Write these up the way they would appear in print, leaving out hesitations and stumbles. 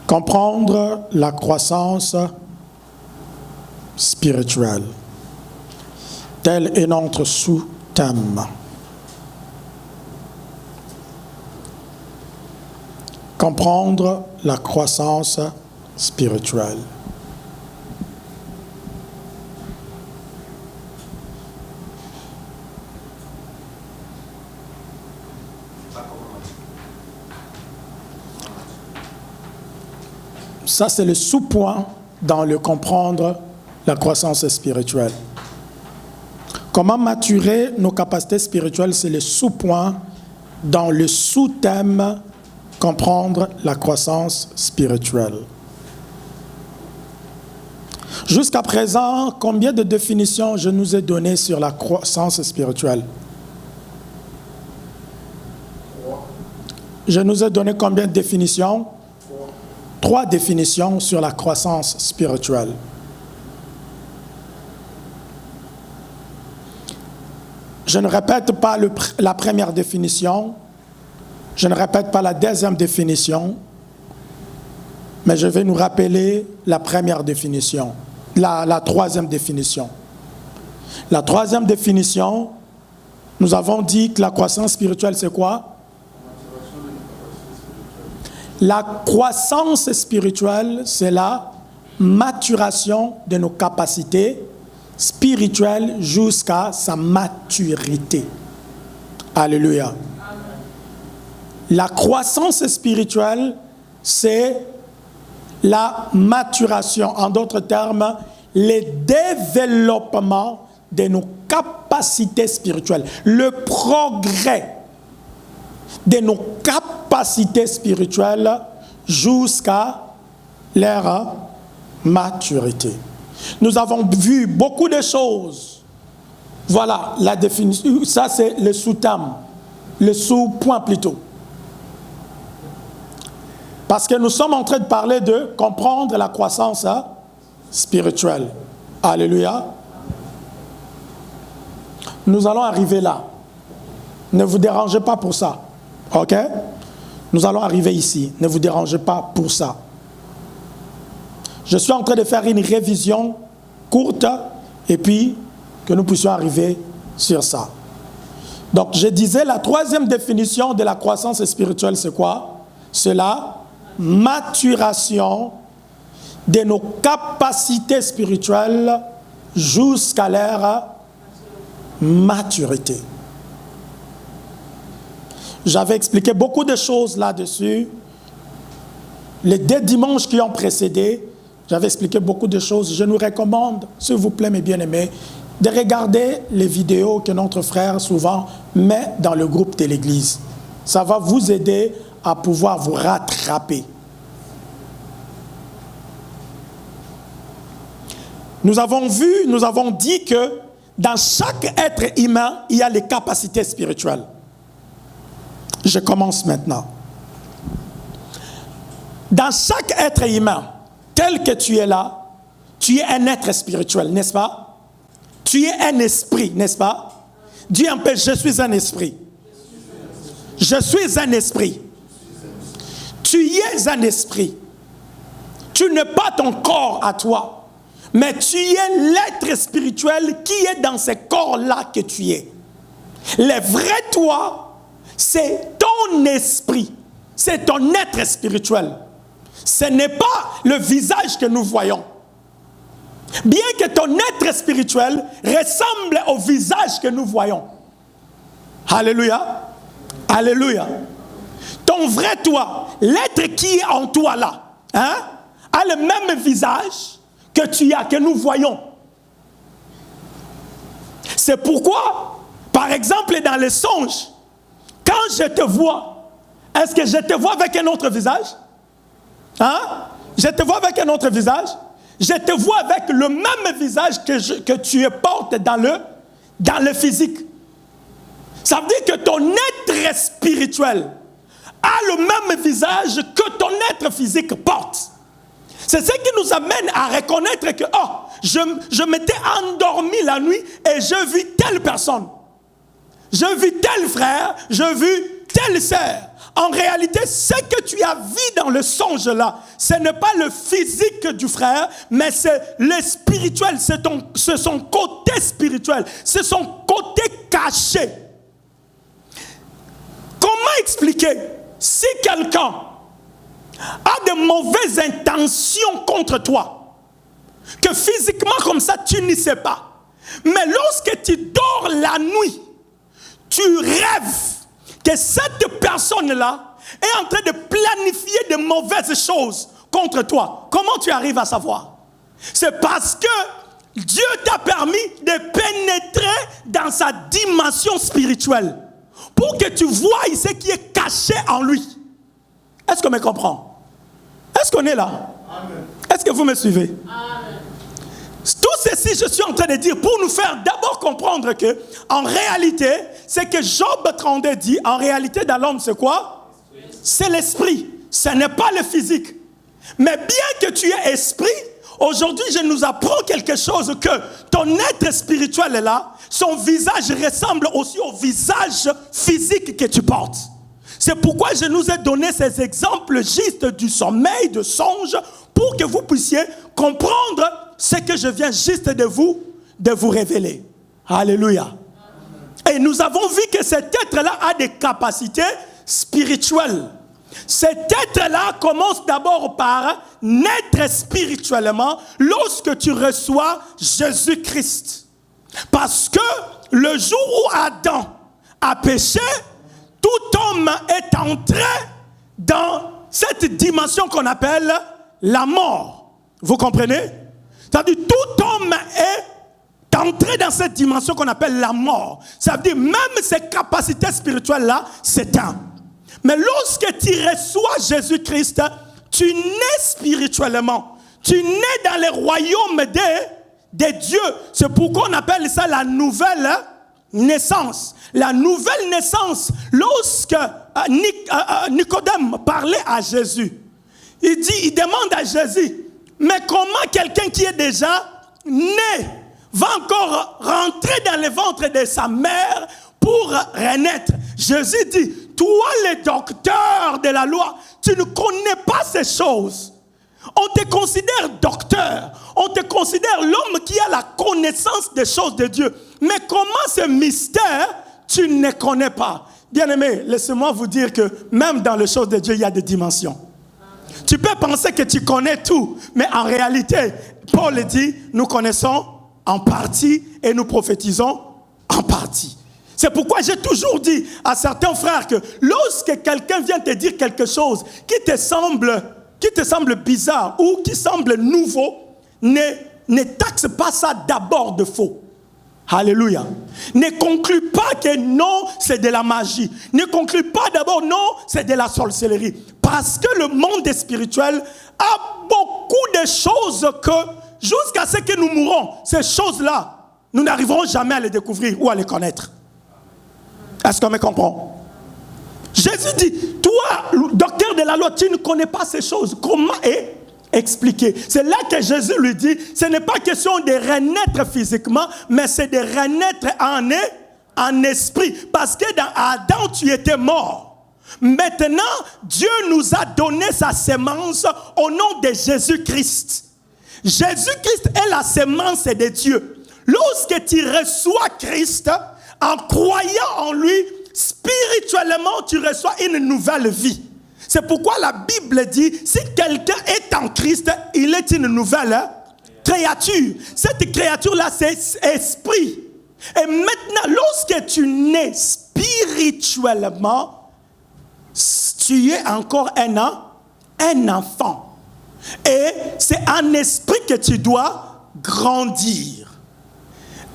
Comprendre la croissance spirituelle. Tel est notre sous-thème. Comprendre la croissance spirituelle. Ça, c'est le sous-point dans le comprendre la croissance spirituelle. Comment maturer nos capacités spirituelles, c'est le sous-point dans le sous-thème comprendre la croissance spirituelle. Jusqu'à présent, combien de définitions je nous ai données sur la croissance spirituelle? Je nous ai donné combien de définitions? 3 définitions sur la croissance spirituelle. Je ne répète pas la première définition, je ne répète pas la deuxième définition, mais je vais nous rappeler la première définition, la troisième définition. La troisième définition, nous avons dit que la croissance spirituelle, c'est quoi? La croissance spirituelle, c'est la maturation de nos capacités spirituelles jusqu'à sa maturité. Alléluia. La croissance spirituelle, c'est la maturation. En d'autres termes, le développement de nos capacités spirituelles. Le progrès de nos capacités spirituelles jusqu'à leur maturité. Nous avons vu beaucoup de choses. Voilà la définition. Ça, c'est le sous-thème, le sous-point plutôt. Parce que nous sommes en train de parler de comprendre la croissance spirituelle. Alléluia. Nous allons arriver là. Ne vous dérangez pas pour ça. OK? Nous allons arriver ici. Ne vous dérangez pas pour ça. Je suis en train de faire une révision courte et puis que nous puissions arriver sur ça. Donc, je disais, la troisième définition de la croissance spirituelle, c'est quoi? C'est la maturation de nos capacités spirituelles jusqu'à leur maturité. J'avais expliqué beaucoup de choses là-dessus. Les 2 dimanches qui ont précédé, j'avais expliqué beaucoup de choses. Je nous recommande, s'il vous plaît, mes bien-aimés, de regarder les vidéos que notre frère souvent met dans le groupe de l'Église. Ça va vous aider à pouvoir vous rattraper. Nous avons vu, nous avons dit que dans chaque être humain, il y a les capacités spirituelles. Je commence maintenant. Dans chaque être humain, tel que tu es là, tu es un être spirituel, n'est-ce pas? Tu es un esprit, n'est-ce pas? Dis un peu, je suis un esprit. Je suis un esprit. Tu es un esprit. Tu n'es pas ton corps à toi, mais tu es l'être spirituel qui est dans ce corps-là que tu es. Le vrai toi, c'est ton esprit. C'est ton être spirituel. Ce n'est pas le visage que nous voyons. Bien que ton être spirituel ressemble au visage que nous voyons. Alléluia. Alléluia. Ton vrai toi, l'être qui est en toi là, a le même visage que tu as, que nous voyons. C'est pourquoi, par exemple, dans les songes, quand je te vois, est-ce que je te vois avec un autre visage? Je te vois avec un autre visage? Je te vois avec le même visage que tu portes dans le physique. Ça veut dire que ton être spirituel a le même visage que ton être physique porte. C'est ce qui nous amène à reconnaître que je m'étais endormi la nuit et je vis telle personne. Je vis tel frère, je vis telle sœur. En réalité, ce que tu as vu dans le songe là, ce n'est pas le physique du frère, mais c'est le spirituel, c'est son côté spirituel, c'est son côté caché. Comment expliquer si quelqu'un a de mauvaises intentions contre toi, que physiquement comme ça tu n'y sais pas, mais lorsque tu dors la nuit, tu rêves que cette personne-là est en train de planifier de mauvaises choses contre toi. Comment tu arrives à savoir? C'est parce que Dieu t'a permis de pénétrer dans sa dimension spirituelle pour que tu voies ce qui est caché en lui. Est-ce qu'on me comprend? Est-ce qu'on est là? Amen. Est-ce que vous me suivez? Amen. Tout ceci, je suis en train de dire pour nous faire d'abord comprendre que, en réalité, c'est que Job 32 dit, en réalité, dans l'homme, c'est quoi? C'est l'esprit. Ce n'est pas le physique. Mais bien que tu aies esprit, aujourd'hui, je nous apprends quelque chose, que ton être spirituel est là, son visage ressemble aussi au visage physique que tu portes. C'est pourquoi je nous ai donné ces exemples justes du sommeil, de songe, pour que vous puissiez comprendre ce que je viens juste de vous révéler. Alléluia. Et nous avons vu que cet être-là a des capacités spirituelles. Cet être-là commence d'abord par naître spirituellement lorsque tu reçois Jésus-Christ. Parce que le jour où Adam a péché, tout homme est entré dans cette dimension qu'on appelle la mort. Vous comprenez? C'est-à-dire tout homme est entré dans cette dimension qu'on appelle la mort. Ça veut dire même ses capacités spirituelles-là s'éteignent. Mais lorsque tu reçois Jésus-Christ, tu nais spirituellement. Tu nais dans le royaume des dieux. C'est pourquoi on appelle ça la nouvelle naissance. La nouvelle naissance, lorsque Nicodème parlait à Jésus, il demande à Jésus, mais comment quelqu'un qui est déjà né va encore rentrer dans le ventre de sa mère pour renaître? Jésus dit, toi le docteur de la loi, tu ne connais pas ces choses. On te considère docteur, on te considère l'homme qui a la connaissance des choses de Dieu. Mais comment ce mystère, tu ne connais pas? Bien-aimés, laissez-moi vous dire que même dans les choses de Dieu, il y a des dimensions. Tu peux penser que tu connais tout, mais en réalité, Paul dit, nous connaissons en partie et nous prophétisons en partie. C'est pourquoi j'ai toujours dit à certains frères que lorsque quelqu'un vient te dire quelque chose qui te semble bizarre ou qui semble nouveau, ne taxe pas ça d'abord de faux. Alléluia. Ne conclue pas que non, c'est de la magie. Ne conclue pas d'abord non, c'est de la sorcellerie. Parce que le monde spirituel a beaucoup de choses que, jusqu'à ce que nous mourons, ces choses-là, nous n'arriverons jamais à les découvrir ou à les connaître. Est-ce qu'on me comprend? Jésus dit, toi, docteur de la loi, tu ne connais pas ces choses. Comment expliquer? C'est là que Jésus lui dit, ce n'est pas question de renaître physiquement, mais c'est de renaître en esprit. Parce que dans Adam, tu étais mort. Maintenant, Dieu nous a donné sa sémence au nom de Jésus-Christ. Jésus-Christ est la sémence de Dieu. Lorsque tu reçois Christ, en croyant en lui, spirituellement, tu reçois une nouvelle vie. C'est pourquoi la Bible dit, si quelqu'un est en Christ, il est une nouvelle créature. Cette créature-là, c'est esprit. Et maintenant, lorsque tu nais spirituellement, tu es encore un enfant. Et c'est en esprit que tu dois grandir.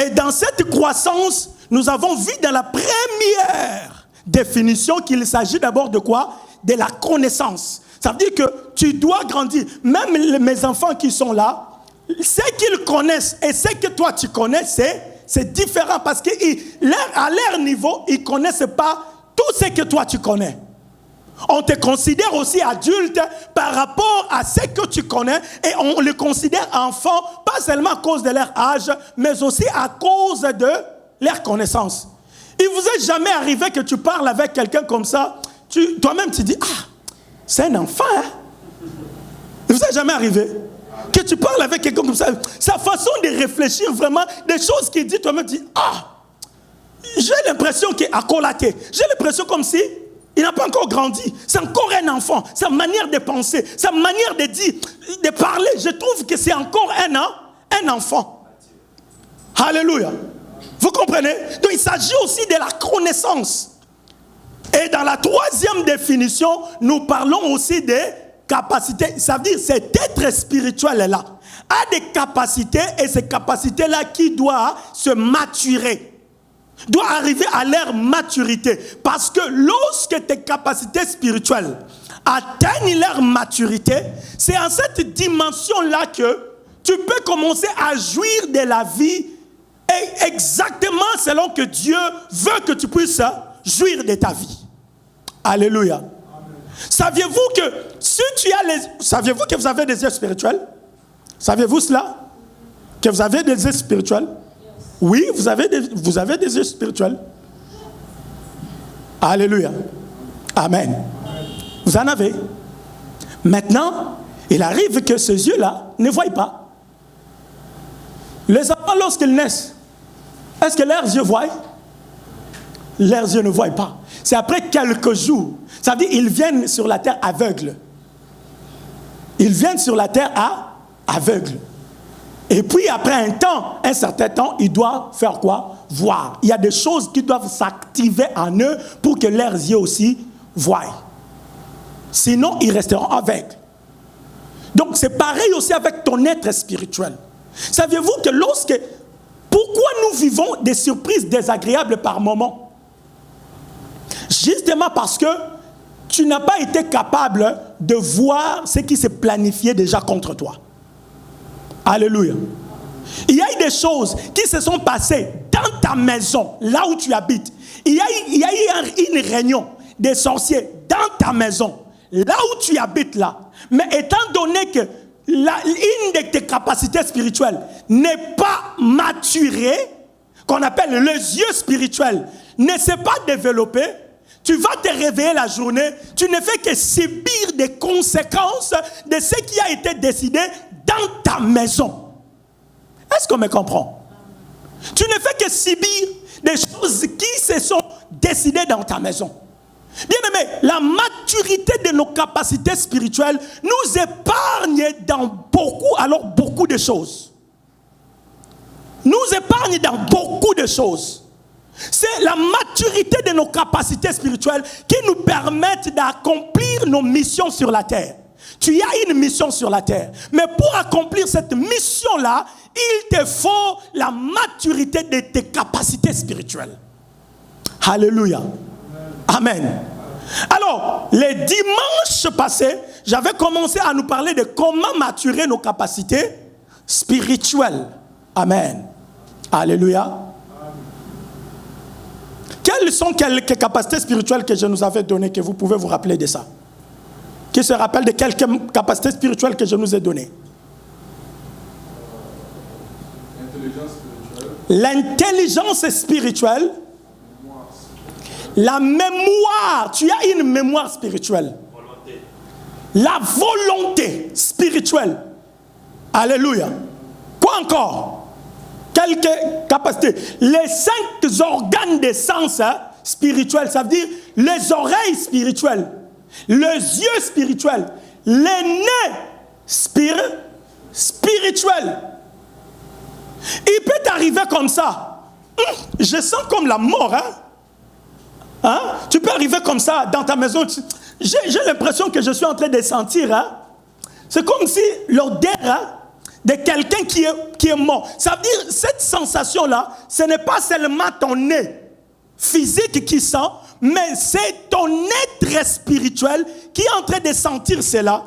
Et dans cette croissance, nous avons vu dans la première définition qu'il s'agit d'abord de quoi? De la connaissance. Ça veut dire que tu dois grandir. Même mes enfants qui sont là, ce qu'ils connaissent et ce que toi tu connais, c'est différent parce qu'à leur niveau, ils ne connaissent pas tout ce que toi tu connais. On te considère aussi adulte par rapport à ce que tu connais et on les considère enfants, pas seulement à cause de leur âge, mais aussi à cause de leur connaissance. Il ne vous est jamais arrivé que tu parles avec quelqu'un comme ça, toi-même tu dis, c'est un enfant, hein? Ça vous est jamais arrivé? Que tu parles avec quelqu'un comme ça, sa façon de réfléchir vraiment, des choses qu'il dit, toi-même tu dis, j'ai l'impression qu'il est accolaté. J'ai l'impression comme si il n'a pas encore grandi. C'est encore un enfant. Sa manière de penser, sa manière de dire, de parler, je trouve que c'est encore un enfant. Alléluia. Vous comprenez? Donc il s'agit aussi de la connaissance. Et dans la troisième définition, nous parlons aussi des capacités. Ça veut dire cet être spirituel-là a des capacités, et ces capacités-là qui doivent se maturer, doivent arriver à leur maturité. Parce que lorsque tes capacités spirituelles atteignent leur maturité, c'est en cette dimension-là que tu peux commencer à jouir de la vie exactement selon que Dieu veut que tu puisses jouir de ta vie. Alléluia. Saviez-vous que si tu as saviez-vous que vous avez des yeux spirituels? Saviez-vous cela? Que vous avez des yeux spirituels? Oui, vous avez des yeux spirituels. Alléluia. Amen. Vous en avez. Maintenant, il arrive que ces yeux-là ne voient pas. Les enfants, lorsqu'ils naissent, est-ce que leurs yeux voient? Leurs yeux ne voient pas. C'est après quelques jours. Ça veut dire qu'ils viennent sur la terre aveugles. Ils viennent sur la terre aveugles. Et puis après un certain temps, ils doivent faire quoi? Voir. Il y a des choses qui doivent s'activer en eux pour que leurs yeux aussi voient. Sinon, ils resteront aveugles. Donc c'est pareil aussi avec ton être spirituel. Saviez-vous que pourquoi nous vivons des surprises désagréables par moment? Justement parce que tu n'as pas été capable de voir ce qui s'est planifié déjà contre toi. Alléluia. Il y a eu des choses qui se sont passées dans ta maison, là où tu habites. Il y a eu une réunion des sorciers dans ta maison, là où tu habites là. Mais étant donné que une de tes capacités spirituelles n'est pas maturée, qu'on appelle les yeux spirituels, ne s'est pas développé, tu vas te réveiller la journée, tu ne fais que subir des conséquences de ce qui a été décidé dans ta maison. Est-ce qu'on me comprend? Tu ne fais que subir des choses qui se sont décidées dans ta maison. Bien aimé, la maturité de nos capacités spirituelles nous épargne dans beaucoup de choses. Nous épargne dans beaucoup de choses. C'est la maturité de nos capacités spirituelles qui nous permettent d'accomplir nos missions sur la terre. Tu as une mission sur la terre. Mais pour accomplir cette mission-là, il te faut la maturité de tes capacités spirituelles. Alléluia. Amen. Alors, les dimanches passés, j'avais commencé à nous parler de comment maturer nos capacités spirituelles. Amen. Alléluia. Quelles sont quelques capacités spirituelles que je nous avais données, que vous pouvez vous rappeler de ça? Qui se rappelle de quelques capacités spirituelles que je nous ai données? L'intelligence spirituelle. La mémoire. Tu as une mémoire spirituelle. Volonté. La volonté spirituelle. Alléluia. Quoi encore? Quelques capacités. Les 5 organes des sens spirituels, ça veut dire les oreilles spirituelles, les yeux spirituels, les nez spirituels. Il peut t'arriver comme ça. Je sens comme la mort. Tu peux arriver comme ça dans ta maison. J'ai l'impression que je suis en train de sentir. C'est comme si l'odeur de quelqu'un qui est mort. Ça veut dire, cette sensation-là, ce n'est pas seulement ton nez physique qui sent, mais c'est ton être spirituel qui est en train de sentir cela.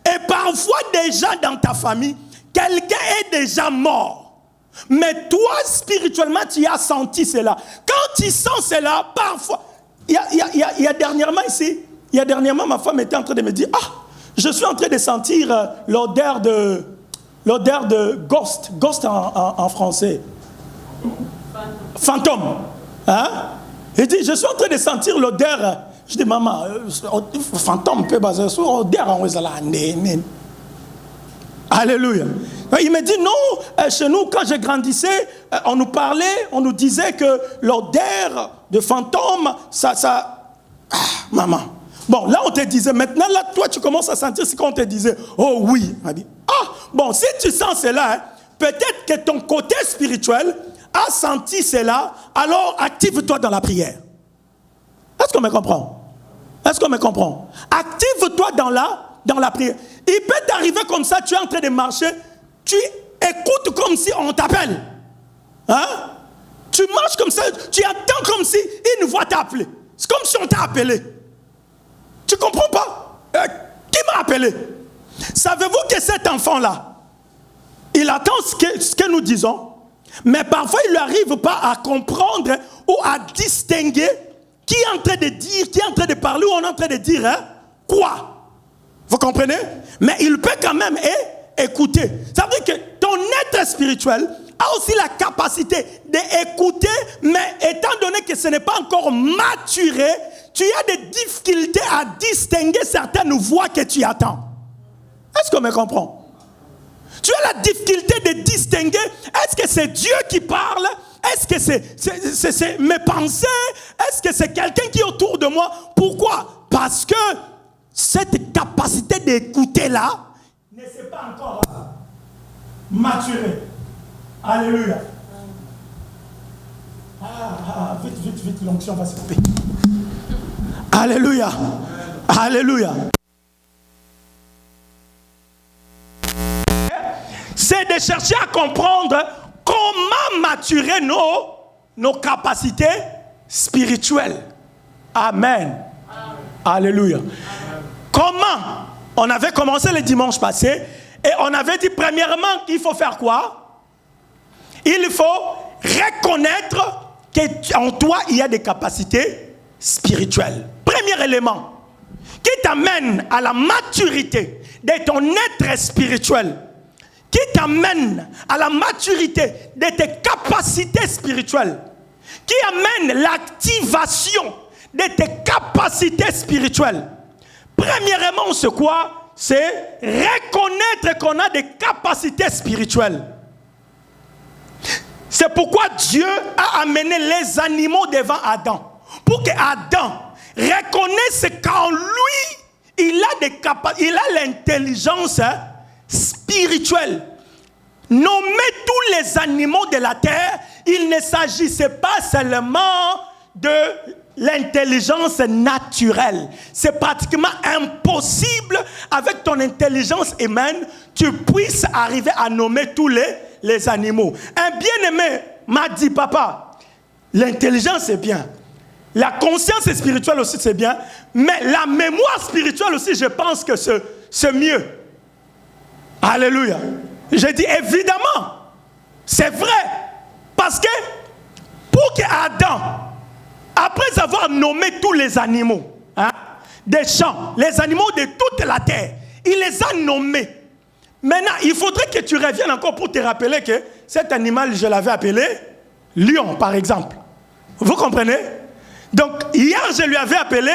Et parfois, déjà dans ta famille, quelqu'un est déjà mort. Mais toi, spirituellement, tu as senti cela. Quand tu sens cela, parfois, il y a dernièrement ici, ma femme était en train de me dire, je suis en train de sentir l'odeur de ghost en français. Fantôme. Il dit, je suis en train de sentir l'odeur. Je dis, maman, fantôme peut baser sur l'odeur en Wezala. Alléluia. Il me dit, non, chez nous, quand je grandissais, on nous parlait, on nous disait que l'odeur de fantôme, maman. Bon, là, on te disait, maintenant, là, toi, tu commences à sentir ce qu'on te disait. Oh oui. On dit, bon, si tu sens cela, peut-être que ton côté spirituel a senti cela, alors active-toi dans la prière. Est-ce qu'on me comprend? Est-ce qu'on me comprend? Active-toi dans la prière. Il peut t'arriver comme ça, tu es en train de marcher, tu écoutes comme si on t'appelle. Hein? Tu marches comme ça, tu attends comme si une voix t'a appelé. C'est comme si on t'a appelé. Tu comprends pas? Qui m'a appelé? Savez-vous que cet enfant-là, il attend ce que nous disons, mais parfois il ne lui arrive pas à comprendre ou à distinguer qui est en train de dire, qui est en train de parler ou on est en train de dire quoi? Vous comprenez? Mais il peut quand même écouter. Ça veut dire que ton être spirituel a aussi la capacité d'écouter, mais étant donné que ce n'est pas encore maturé, tu as des difficultés à distinguer certaines voix que tu attends. Est-ce qu'on me comprend? Tu as la difficulté de distinguer, est-ce que c'est Dieu qui parle? Est-ce que c'est mes pensées? Est-ce que c'est quelqu'un qui est autour de moi? Pourquoi? Parce que cette capacité d'écouter là ne s'est pas encore maturée. Alléluia. Vite, l'onction va se couper. Alléluia. Alléluia. C'est de chercher à comprendre comment maturer nos capacités spirituelles. Amen. Alléluia. Comment? On avait commencé le dimanche passé et on avait dit premièrement qu'il faut faire quoi? Il faut reconnaître qu'en toi il y a des capacités spirituelles. Premier élément qui t'amène à la maturité de ton être spirituel, qui t'amène à la maturité de tes capacités spirituelles, qui amène l'activation de tes capacités spirituelles. Premièrement, c'est quoi? C'est reconnaître qu'on a des capacités spirituelles. C'est pourquoi Dieu a amené les animaux devant Adam. Pour que Adam reconnaisse qu'en lui, il a l'intelligence spirituelle. Nommer tous les animaux de la terre, il ne s'agissait pas seulement de l'intelligence naturelle. C'est pratiquement impossible avec ton intelligence humaine, tu puisses arriver à nommer tous les animaux. Un bien-aimé m'a dit, papa, l'intelligence c'est bien, la conscience spirituelle aussi c'est bien, mais la mémoire spirituelle aussi, je pense que c'est mieux. Alléluia. J'ai dit, évidemment, c'est vrai, parce que pour que Adam, après avoir nommé tous les animaux des champs, les animaux de toute la terre, il les a nommés. Maintenant, il faudrait que tu reviennes encore pour te rappeler que cet animal, je l'avais appelé lion, par exemple. Vous comprenez? Donc, hier, je lui avais appelé